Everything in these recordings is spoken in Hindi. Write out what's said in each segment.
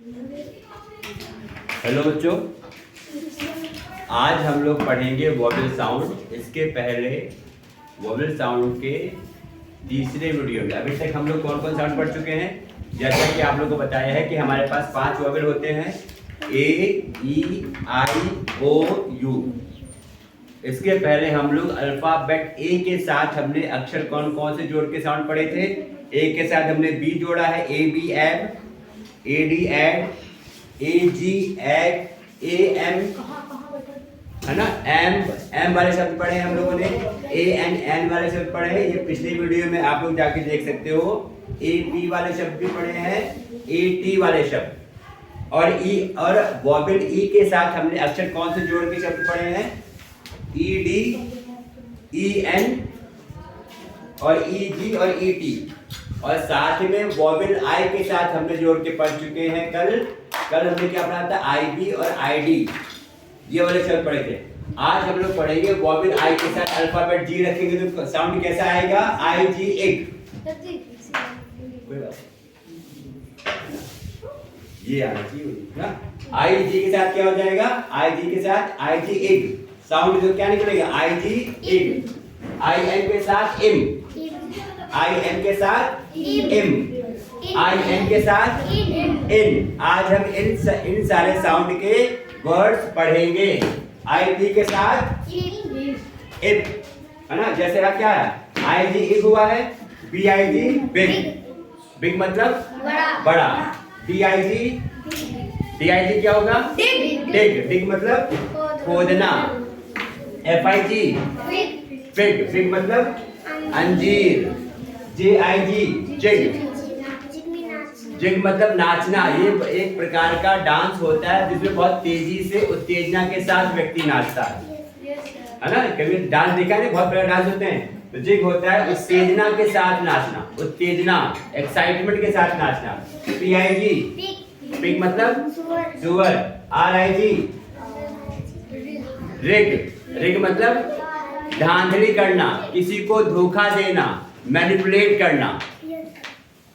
हेलो बच्चों, आज हम लोग पढ़ेंगे वॉवेल साउंड। इसके पहले वॉवेल साउंड के तीसरे वीडियो में अभी तक हम लोग कौन कौन साउंड पढ़ चुके हैं। जैसा कि आप लोगों को बताया है कि हमारे पास 5 वॉवेल होते हैं, ए, ई, आई, ओ, यू। इसके पहले हम लोग अल्फाबेट ए के साथ हमने अक्षर कौन कौन से जोड़ के साउंड पढ़े थे। ए के साथ हमने बी जोड़ा है, A B ab, A D ad, A G ag, A M, है ना। एम वाले शब्द पढ़े हैं हम लोगों ने, ए एन एन वाले शब्द पढ़े हैं। ये पिछले वीडियो में आप लोग जाके देख सकते हो। ए पी वाले शब्द भी पढ़े हैं, ए टी वाले शब्द। और ई और वॉवेल ई के साथ हमने अक्षर कौन से जोड़ के शब्द पढ़े हैं, ई डी, ई एन और ई जी और ई टी। और साथ में वॉवेल आई के साथ हमने जोड़ के पढ़ चुके हैं। कल हमने क्या पढ़ा था, आई बी और आई डी, ये वाले शब्द पढ़े थे। आज हम लोग पढ़ेंगे वॉवेल आई के साथ अल्फाबेट जी रखेंगे तो साउंड कैसा आएगा, आई जी एग। कोई बात ये आई जी ना, आई जी के साथ क्या हो जाएगा, आई जी के साथ आई जी एग। साउंड जो क्या निकलेगा, आई जी एग। आई एन के साथ इम, आई एन के साथ इम, आई एन के साथ इन। आज हम इन सारे साउंड के वर्ड्स पढ़ेंगे। आई बी के साथ इब, है ना। जैसे आप क्या है, आई जी इब हुआ है, B I G big, big मतलब बड़ा। डी आई जी क्या होगा, डिग, डिग मतलब खोदना। F I G fig, fig मतलब अंजीर। जे आई जी जिग, जिग मतलब नाचना। ये एक प्रकार का डांस होता है जिसमें बहुत तेजी से उत्तेजना के साथ व्यक्ति नाचता है ना। कभी डांस देखा है, बहुत बड़ा डांस होते हैं। तो जिग होता है उत्तेजना के साथ नाचना, उत्तेजना, एक्साइटमेंट के साथ नाचना। पी आई जी पिग मतलब सुअर। आर आई जी रिग, रिग मतलब धांधली करना, किसी को धोखा देना, मैनिपुलेट करना।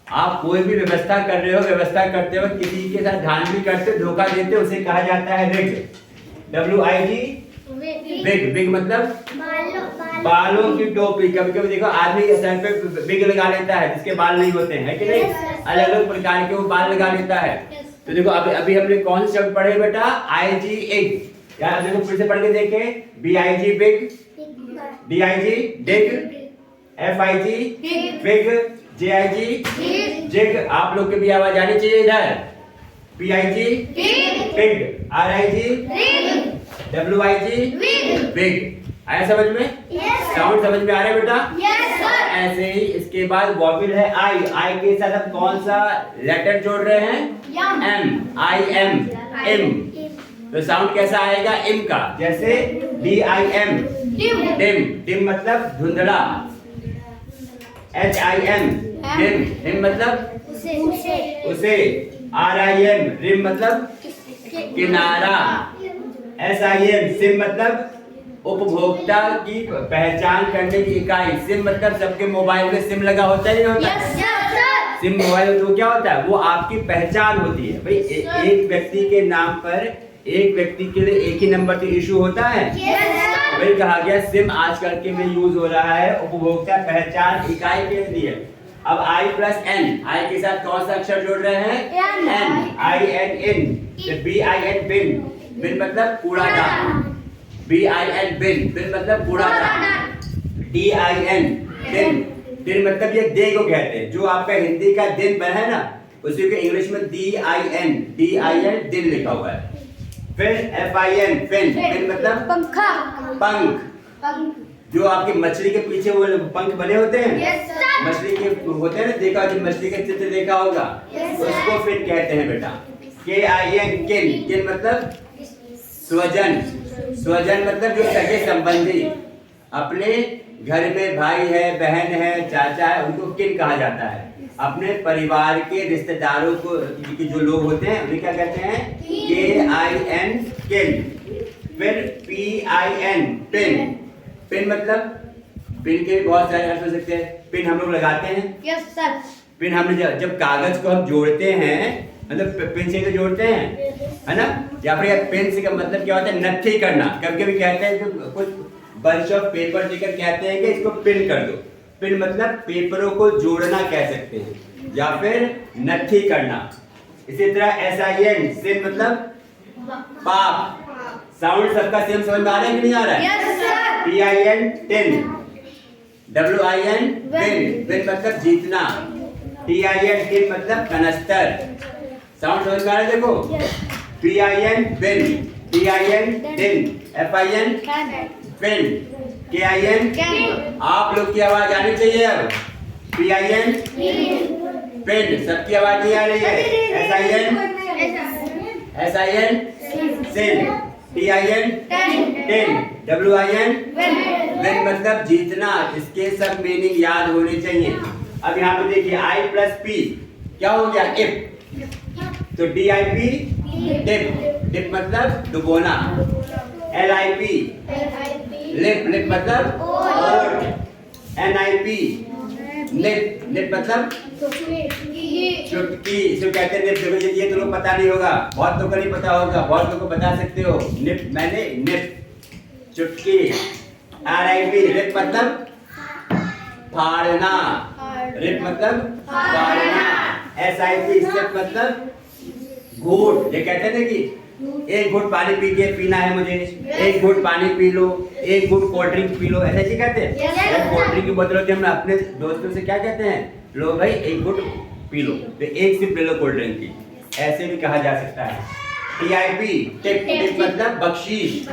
आप कोई भी व्यवस्था कर रहे हो, व्यवस्था करते हो किसी के साथ धांधली करते, धोखा देते, उसे कहा जाता है rig. W I G big, big मतलब बालों की टोपी। कभी कभी देखो आदमी सर पे बिग लगा लेता है जिसके बाल नहीं होते हैं, कि नहीं, अलग अलग प्रकार के वो बाल लगा लेता है। तो देखो अभी हमने कौन से शब्द पढ़े बेटा, आई जी एग। यार देखो फिर से पढ़ के देखें, B I G big, D I G dig, F I G fig, J I G jig. आप लोग की भी आवाज आनी चाहिए इधर। P I G pig, R I G W I G wig. आया समझ में? साउंड समझ में आ रहा है बेटा? ऐसे ही इसके बाद वॉवेल है आई। आई के साथ हम कौन सा लेटर जोड़ रहे हैं, एम, आई एम, इम। तो साउंड कैसा आएगा, इम का। जैसे D I am dim, dim मतलब धुंधला। H I am dim, dim मतलब उसे। आर आई एम रिम मतलब किनारा। एस आई एम सिम मतलब उपभोक्ता की पहचान करने की इकाई। सिम मतलब सबके मोबाइल में सिम लगा होता है, नहीं होता? सिम मोबाइल तो क्या होता है, वो आपकी पहचान होती है भाई। एक व्यक्ति के नाम पर एक व्यक्ति के लिए एक ही नंबर तो इशू होता है। वही कहा गया सिम आजकल के में यूज हो रहा है उपभोक्ता पहचान इकाई के लिए। अब आई प्लस एन, आई के साथ कौन सा अक्षर जोड़ रहे हैं, N, I N in. B I N bin, bin मतलब कूड़ादान। B I N bin, bin मतलब कूड़ादान। डी आई एन दिन, दिन मतलब ये डे को कहते हैं। जो आपका हिंदी का दिन पर है ना, उसी को इंग्लिश में डी आई एन दिन लिखा हुआ है। फिर F I N fin, fin मतलब पंखा, पंख। जो आपकी मछली के पीछे वो पंख बने होते हैं, मछली के होते हैं ना, देखा जो मछली का चित्र देखा होगा, उसको फिन कहते हैं बेटा। के आई एन किन, किन मतलब स्वजन, स्वजन मतलब जो सगे संबंधी, अपने घर में भाई है, बहन है, चाचा है, उनको किन कहा जाता है। अपने परिवार के रिश्तेदारों को की जो लोग होते हैं उन्हें क्या कहते हैं, के आई एन किन। फिर P I N pin, pin मतलब पिन के बहुत सारे अर्थ हो सकते हैं। पिन हम लोग लगाते हैं, यस सर। पिन हमने जब कागज को हम जोड़ते हैं मतलब पेन से तो जोड़ते हैं, है ना। या फिर पेन से का मतलब क्या होता है, नथी करना। कभी कभी कहते हैं कि कुछ बंच ऑफ पेपर लेकर कहते हैं कि इसको पिन कर दो। पिन मतलब पेपरों को जोड़ना कह सकते हैं, या फिर नथी करना। इसी तरह SIN से मतलब पाप। साउंड सबका सेम समझ में आ रहा है कि नहीं आ रहा है? Yes sir. TIN tin, WIN win, win मतलब जीतना। TIN टिन मतलब कनस्तर। साउंड समझ में आ रहा है? देखो PIN win, TIN tin, FIN fin, KIN। आप लोग की आवाज आनी चाहिए अब। PIN फिन, सबकी आवाज नहीं आ रही है। SIN सिन, TIN टिन, WIN विन मतलब जीतना। इसके सब मीनिंग याद होने चाहिए। अब यहाँ पे देखिए I प्लस P क्या हो गया, इफ। तो DIP डिप, डिप मतलब डुबोना। LIP लिप, लिप मतलब ओट। NIP निप, निप मतलब चुटकी। इसको कहते हैं निप। देखो ये तो लोग पता नहीं होगा, बहुत लोग को नहीं पता होगा, बहुत लोग को बता सकते हो। निप मैंने निप, चुटकी। RIP रिप मतलब फाड़ना, रिप मतलब फाड़ना। SIP सिप मतलब घूट। ये कहते थे कि एक घूट पानी पी के पीना है मुझे, एक घूट पानी पी लो, एक घूट कोल्ड ड्रिंक पी लो, ऐसे ही कहते हैं। कोल्ड ड्रिंक की बोतल होती है, हम अपने दोस्तों से क्या कहते हैं, लो भाई एक घूट पी लो, तो एक सिप ले लो कोल्ड ड्रिंक की, ऐसे भी कहा जा सकता है। TIP टिप, टिप मतलब बख्शीश।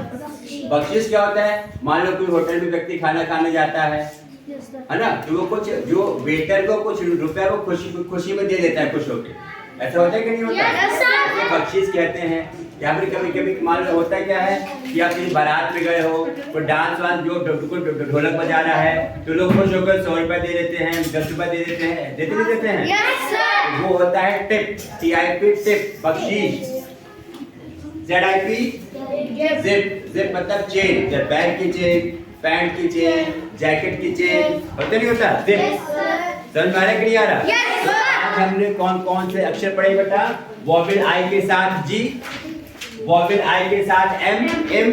बख्शीश क्या होता है, मान लो कोई होटल में व्यक्ति खाना खाने जाता है ना, तो वो कुछ जो वेटर को कुछ रुपया वो खुशी में दे देता है, खुश होकर। ऐसा होता है कि नहीं होता? तो बख्शीश कहते हैं। या फिर कभी कभी मान लो होता क्या है कि आप कहीं बारात में गए हो, तो डांस वांस जो ढोलक बजा रहा है, तो लोग खुश होकर 100 रुपए दे देते हैं, 10 रुपए दे देते हैं, देते नहीं देते हैं? तो वो होता है टिप, TIP टिप, बख्शीश। ZIP जिप, जिप मतलब चेन, जब बैग की चेन, पैंट की चेन, जैकेट की चेन, होता नहीं होता जिप। समझ में आ रहा है कि नहीं आ रहा? आज हमने कौन कौन से अक्षर पढ़े बेटा? वॉवेल I के साथ G, वॉवेल I के साथ M, M,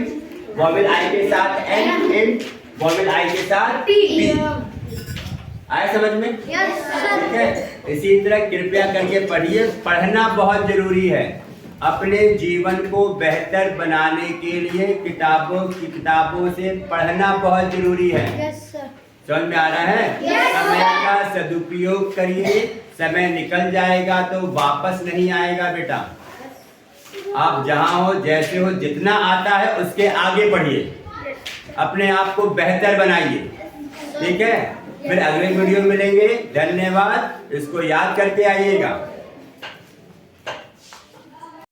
वॉवेल I के साथ N, N, वॉवेल I के साथ P। आया समझ में? ठीक है। इसी तरह कृपया करके पढ़िए, पढ़ना बहुत जरूरी है। अपने जीवन को बेहतर बनाने के लिए किताबों से पढ़ना बहुत जरूरी है। समझ में आ रहा है? समय का सदुपयोग करिए, समय निकल जाएगा तो वापस नहीं आएगा बेटा। आप जहां हो, जैसे हो, जितना आता है उसके आगे बढ़िए, अपने आप को बेहतर बनाइए। ठीक है, फिर अगले वीडियो में मिलेंगे। धन्यवाद, इसको याद करके आइएगा।